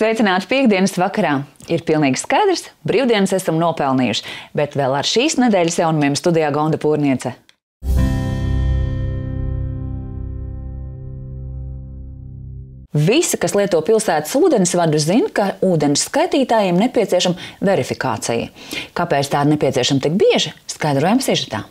Sveicināti piektdienas vakarā. Ir pilnīgi skaidrs, brīvdienas esam nopelnījuši, bet vēl ar šīs nedēļas jaunumiem studijā Gonda Pūrniece. Visi, kas lieto pilsētas ūdensvadu, zina, ka ūdens skaitītājiem nepieciešama verifikācija. Kāpēc tā ir nepieciešama tik bieži? Skaidrojam sižetā.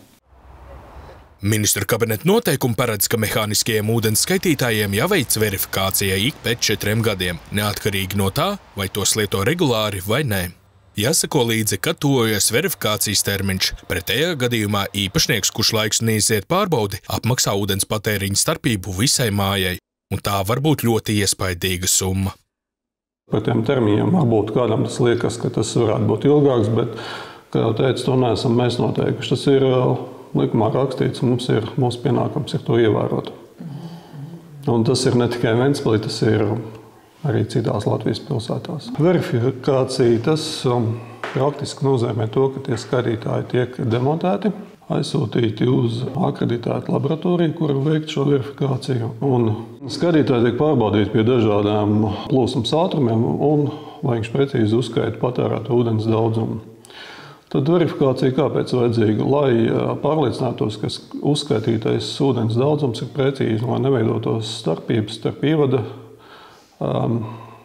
Ministru kabineta noteikumi paredz, ka mehāniskajiem ūdens skaitītājiem jāveic verifikācija ik pēc 4 gadiem, neatkarīgi no tā, vai tos lieto regulāri vai nē. Jāsako līdzi, kad tuvojas verifikācijas termiņš. Pretējā gadījumā īpašnieks, kurš laiks neiziet pārbaudi, apmaksā ūdens patēriņa starpību visai mājai, un tā var būt ļoti iespaidīga summa. Par tiem termiņiem varbūt kādam tas liekas, ka tas varētu būt ilgāks, bet, kā jau teicu, to neesam mēs noteikuši. Tas ir likumā rakstīts, mūsu pienākums ir to ievērot. Un tas ir ne tikai Ventspilī, tas ir arī citās Latvijas pilsētās. Verifikācija tas praktiski nozīmē to, ka tie skaitītāji tiek demontēti, aizsūtīti uz akreditētu laboratoriju, kura veikt šo verifikāciju. Un skaitītāji tiek pārbaudīti pie dažādām plūsmas ātrumiem un vai viņš precīzi uzskaita patērēto ūdens daudzumu. Tad verifikācija kāpēc vajadzīga? Lai pārliecinātos, ka uzskaitītais ūdens daudzums ir precīzi, lai neveidotos starpības starp ievada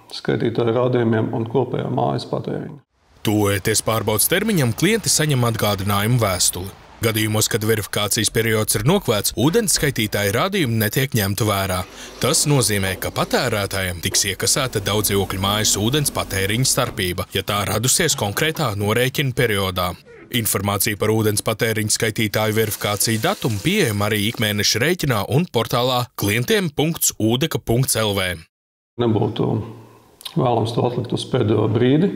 skaitītāju rādījumiem un kopējā mājas patēriņa. Tuvojoties pārbaudes termiņam, klienti saņem atgādinājumu vēstuli. Gadījumos, kad verifikācijas periods ir nokvēts, ūdens skaitītāja rādījumi netiek ņemti vērā. Tas nozīmē, ka patērētājiem tiks iekasēta daudzdzīvokļu mājas ūdens patēriņa starpība, ja tā radusies konkrētā norēķina periodā. Informācija par ūdens patēriņa skaitītāju verifikāciju datumu pieejama arī ikmēneša rēķinā un portālā klientiem.udeka.lv. Nebūtu vēlams to atlikt uz pēdējo brīdi,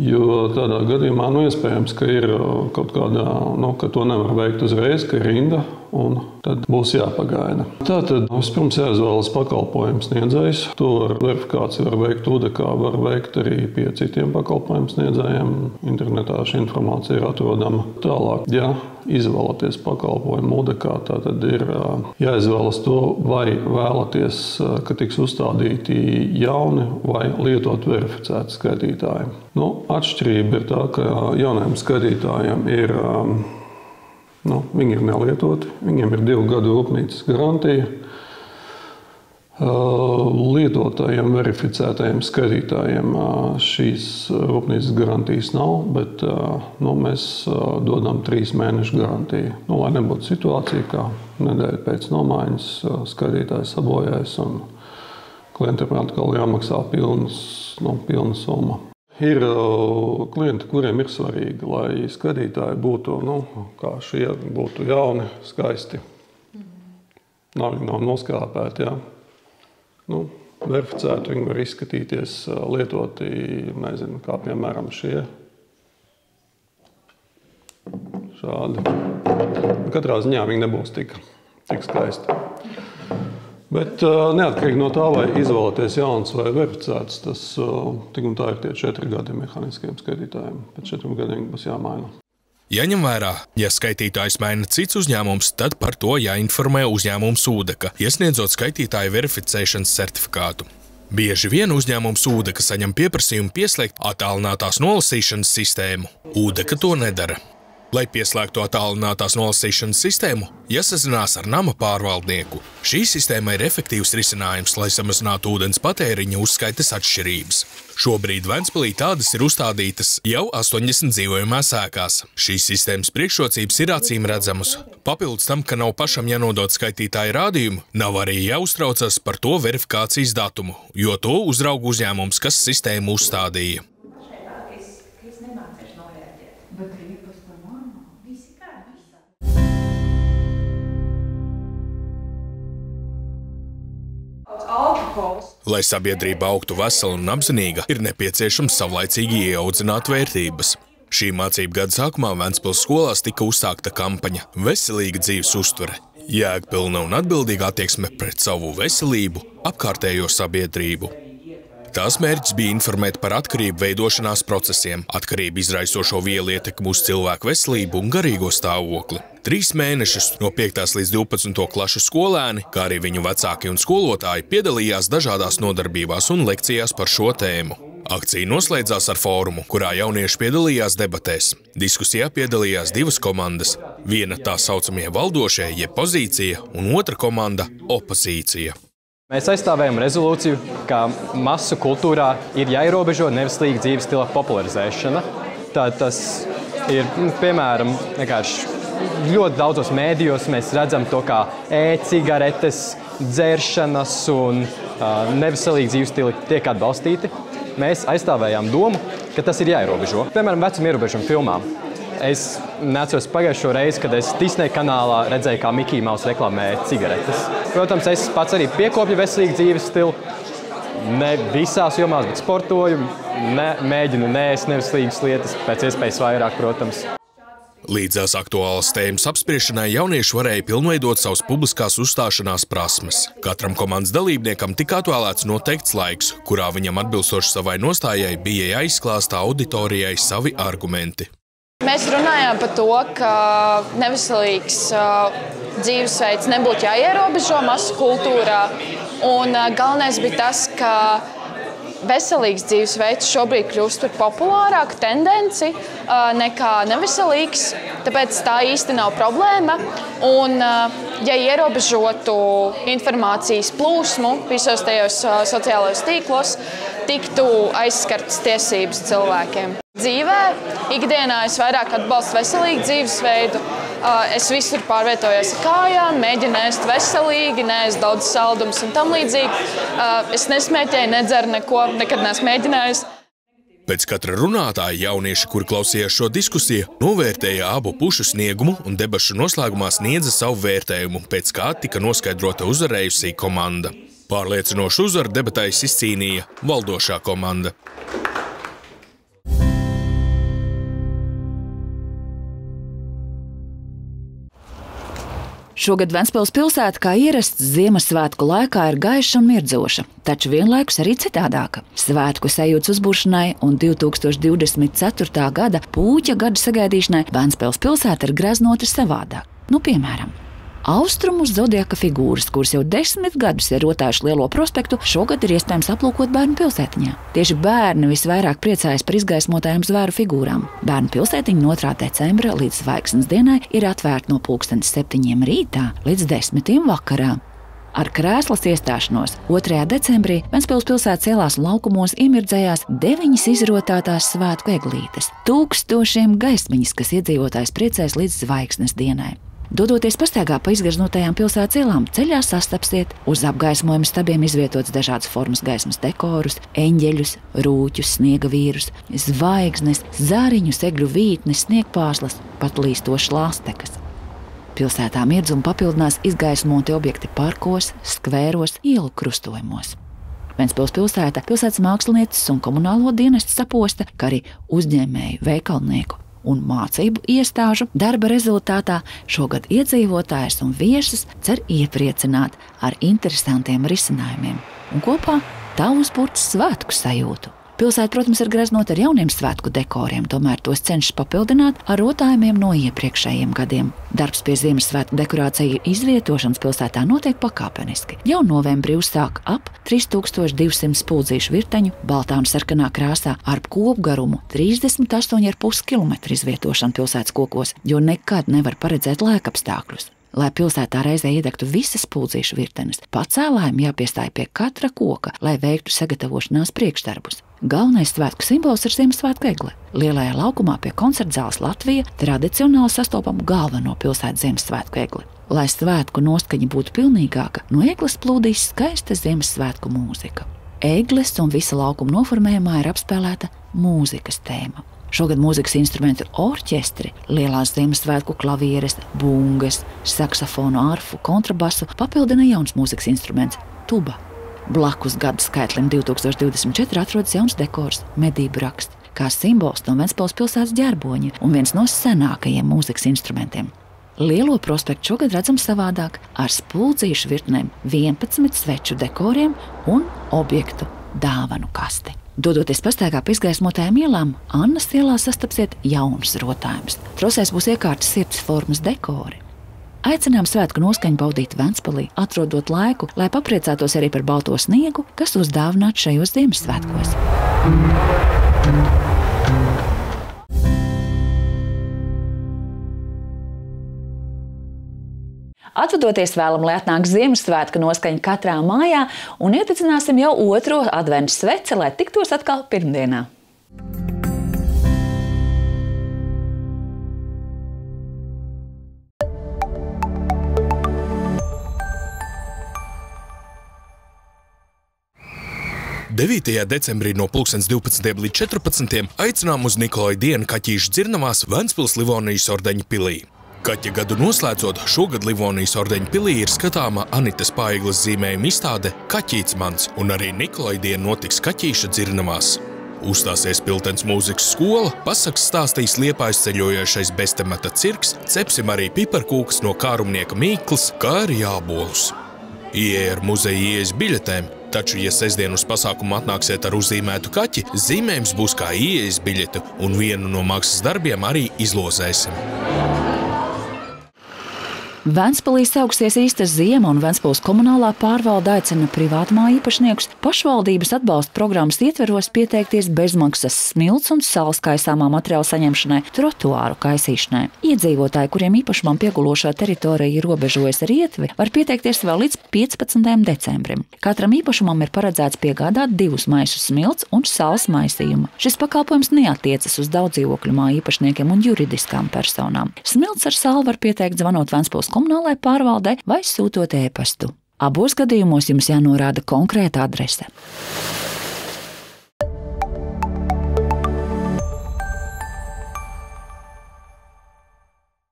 jo tādā gadījumā iespējams, ka ir kaut kādā, ka to nevar veikt uzreiz, ka ir rinda, un tad būs jāpagaida. Tātad vispirms jāizvēlas pakalpojumu sniedzējs. To verifikāciju var veikt Udekā, var veikt arī pie citiem pakalpojumu sniedzējiem. Internetā šī informācija ir atrodama. Tālāk, ja izvēlaties pakalpojumu Udekā, tātad ir jāizvēlas to, vai vēlaties, ka tiks uzstādīti jauni vai lietot verificēti skaitītāji. Atšķirība ir tā, ka jaunajiem skaitītājiem ir viņi ir nelietoti, viņiem ir 2 gadu rūpnīcas garantija. Lietotajiem, verificētajiem skaitītājiem šīs rūpnīcas garantijas nav, bet mēs dodam 3 mēnešu garantiju. Lai nebūtu situācija, kā nedēļa pēc nomaiņas skaitītājs sabojājas un klientiem atkal jāmaksā pilna summa. Ir klienti, kuriem ir svarīgi, lai skaitītāji būtu, kā šie, būtu jauni, skaisti. Nav noskāpēti, jā. Verificēti viņi var izskatīties lietoti, kā piemēram šie. Šādi. Katrā ziņā viņi nebūs tik skaisti. Bet neatkarīgi no tā, vai izvēlaties jauns vai verificēts, tas tik un tā ir tie 4 gadi mehāniskajiem skaitītājiem. Pēc 4 gadiem būs jāmaina. Jaņem vērā, ja skaitītājs maina cits uzņēmums, tad par to jāinformē uzņēmums Udeka, iesniedzot skaitītāju verificēšanas certifikātu. Bieži vien uzņēmums Udeka saņem pieprasījumu pieslēgt attālinātās nolasīšanas sistēmu. Udeka to nedara. Lai pieslēgtu attālinātās nolasīšanas sistēmu, jāsazinās ar nama pārvaldnieku. Šī sistēma ir efektīvs risinājums, lai samazinātu ūdens patēriņa uzskaites atšķirības. Šobrīd Ventspilī tādas ir uzstādītas jau 80 dzīvojamās ēkās. Šīs sistēmas priekšrocības ir acīm redzamas. Papildus tam, ka nav pašam jānodod skaitītāju rādījumu, nav arī jāuztraucas par to verifikācijas datumu, jo to uzrauga uzņēmums, kas sistēmu uzstādīja. Lai sabiedrība augtu vesela un apzinīga, ir nepieciešams savlaicīgi ieaudzināt vērtības. Šī mācību gada sākumā Ventspils skolās tika uzsākta kampaņa Veselīga dzīves uztvere, jēgpilna un atbildīga attieksme pret savu veselību, apkārtējo sabiedrību. Tās mērķis bija informēt par atkarību veidošanās procesiem, atkarību izraisošo vielu ietekmi uz cilvēku veselību un garīgo stāvokli. 3 mēnešus no 5. līdz 12. klašu skolēni, kā arī viņu vecāki un skolotāji piedalījās dažādās nodarbībās un lekcijās par šo tēmu. Akcija noslēdzās ar fórumu, kurā jaunieši piedalījās debatēs. Diskusijā piedalījās 2 komandas. Viena tā saucamie valdošie, jeb pozīcija, un otra komanda – opozīcija. Mēs aizstāvējam rezolūciju, ka masu kultūrā ir jāierobežo neveselīga dzīves stila popularizēšana. Tas ir, piemēram, ļoti daudzos mēdījos mēs redzam to, kā e-cigaretes, dzeršanas un neveselīgi dzīves stili tiek atbalstīti. Mēs aizstāvējām domu, ka tas ir jāierobežo. Piemēram, vecuma ierobežojumu filmām. Es neatceros pagājušo reizi, kad es Disney kanālā redzēju, kā Mickey Mouse reklamē cigaretes. Protams, es pats arī piekopju veselīgu dzīves stilu. Ne visās jomās, bet sportoju, mēģinu neēst neveselīgas lietas, pēc iespējas vairāk, protams. Līdzās aktuālas tēmas apspriešanai jaunieši varēja pilnveidot savas publiskās uzstāšanās prasmes. Katram komandas dalībniekam tika atvēlēts noteikts laiks, kurā viņam atbilstoši savai nostājai bija jāizklāsta auditorijai savi argumenti. Mēs runājām par to, ka neveselīgs dzīvesveids nebūtu jāierobežo masu kultūrā. Un galvenais bija tas, ka veselīgs dzīvesveids šobrīd kļūst par populārāku tendenci nekā neveselīgs, tāpēc tā īsti nav problēma. Un, ja ierobežotu informācijas plūsmu visos tajos sociālajos tīklos, tiktu aizskartas tiesības cilvēkiem. Dzīvē, ikdienā es vairāk atbalstu veselīgu dzīvesveidu. Es visur pārvietojos ar kājām, mēģinu ēst veselīgi, neēst daudz saldumus un tam līdzīgi. Es nesmēķēju, nedzeru neko, nekad neesmu mēģinājis. Pēc katra runātāja jaunieši, kuri klausījās šo diskusiju, novērtēja abu pušu sniegumu un debašu noslēgumā sniedza savu vērtējumu, pēc kā tika noskaidrota uzvarējusī komanda. Pārliecinošu uzvaru debatēs izcīnīja valdošā komanda. Šogad Ventspils pilsēta, kā ierasts Ziemassvētku laikā, ir gaiša un mirdzoša, taču vienlaikus arī citādāka. Svētku sajūtas uzbūšanai un 2024. gada pūķa gada sagaidīšanai Ventspils pilsēta ir greznota savādāk. Piemēram, austrumu zodiaka figūras, kuras jau 10 gadus ir rotājuši Lielo prospektu, šogad ir iespējams aplūkot bērnu pilsētiņā. Tieši bērni visvairāk priecājas par izgaismotajām zvēru figūrām. Bērnu pilsētiņa no 3. decembra līdz Zvaigznes dienai ir atvērta no 7:00 rītā līdz 10:00 vakarā. Ar krēslas iestāšanos 2. decembrī Ventspils pilsētas ielās un laukumos iemirdzējās 9 izrotātās svētku eglītes, tūkstošiem gaismiņas, kas iedzīvotājs priecēs līdz Zvaigznes dienai. Dodoties pastaigā pa izgaznotajām pilsētas ielām, ceļā sastapsiet uz apgaismojuma stabiem izvietots dažādas formas gaismas dekorus, eņģeļus, rūķus, sniega vīrus, zvaigznes, zāriņus, egļu vītnes, sniegpāslas, pat līstošas lāstekas. Pilsētā mirdzumu papildinās izgaismoti objekti parkos, skvēros, ielu krustojumos. Ventspils pilsēta, pilsētas mākslinieces un komunālo dienestu saposta, kā arī uzņēmēju, veikalnieku un mācību iestāžu darba rezultātā šogad iedzīvotājus un viesus cer iepriecināt ar interesantiem risinājumiem un kopā tā uzbūrt svētku sajūtu. Pilsēta, protams, ir greznota ar jauniem svētku dekoriem, tomēr tos cenšas papildināt ar rotājumiem no iepriekšējiem gadiem. Darbs pie Ziemassvētku dekorāciju izvietošanas pilsētā notiek pakāpeniski. Jau novembrī uzsāk ap 3200 spuldzīšu virteņu baltā un sarkanā krāsā ar kopgarumu 38,5 km izvietošanu pilsētas kokos, jo nekad nevar paredzēt laikapstākļus. Lai pilsētā reizē iedegtu visas spuldzīšu virtenes, pacēlājiem jāpiestāj pie katra koka, lai veiktu sagatavošanās priekšdarbus. Galvenais svētku simbols ir Ziemassvētku egle. Lielajā laukumā pie koncertzāles Latvija tradicionāli sastopam galveno pilsētas Ziemassvētku egli. Lai svētku noskaņa būtu pilnīgāka, no egles plūdīs skaista Ziemassvētku mūzika. Egles un visa laukuma noformējumā ir apspēlēta mūzikas tēma. Šogad mūzikas instrumentu orķestri, lielās Ziemassvētku klavieres, bungas, saksofonu, arfu, kontrabasu papildina jauns mūzikas instruments – tuba. Blakus gada skaitlim 2024 atrodas jauns dekors – medību raksts, kā simbols no Ventspils pilsētas ģerboņa un viens no senākajiem mūzikas instrumentiem. Lielo prospektu šogad redzam savādāk ar spuldzīšu virtnēm, 11 sveču dekoriem un objektu dāvanu kasti. Dodoties pastaigā pa izgaismotajām ielām, Annas ielā sastapsiet jaunus rotājumus. Trosēs būs iekārtas sirds formas dekori. Aicinām svētku noskaņu baudīt Ventspilī, atrodot laiku, lai papriecātos arī par balto sniegu, kas uzdāvināts šajos Ziemassvētkos. Atvadoties vēlam, lai atnāk Ziemassvētku noskaņa katrā mājā un ieticināsim jau otro adventu sveci, lai tiktos atkal pirmdienā. Decembrī no 12. līdz 14. aicinām uz Nikolai dienu kaķīšu dzirnavās Ventspils Livonijas ordeņa pilī. Kaķa gadu noslēdzot, šogad Livonijas ordeņa pilī ir skatāma Anitas Paiglas zīmējuma izstāde Kaķīts mans, un arī Nikolai diena notiks kaķīša dzirnavās. Uzstāsies Piltens mūzikas skola, pasakas stāstīs Liepājas ceļojošais beztemata cirks, cepsim arī piparkūkas no kārumnieka Mīkls, kā arī ābolus. Ieeja ar muzeja ieejas biļetēm, taču, ja sestdien uz pasākumu atnāksiet ar uzzīmētu kaķi, zīmējums būs kā ieejas biļete, un vienu no mākslas darbiem arī izlozēsim. Ventspilī sauksies īsta ziema, un Ventspils komunālā pārvalde aicina privātmāju īpašniekus pašvaldības atbalsta programmas ietveros pieteikties bezmaksas smilts un sāls kaisāmā materiāla saņemšanai, trotuāru kaisīšanai. Iedzīvotāji, kuriem īpašumam piegulošā teritorija robežojas ar ietvi, var pieteikties vēl līdz 15. decembrim. Katram īpašumam ir paredzēts piegādāt 2 maisus smilts un sāls maisījumu. Šis pakalpojums neatiecas uz daudzdzīvokļu māju īpašniekiem un juridiskām personām. Smilts ar sālu var pieteikt zvanot Ventspils komunālai pārvaldei vai sūtot e-pastu. Abos gadījumos jums jānorāda konkrēta adrese.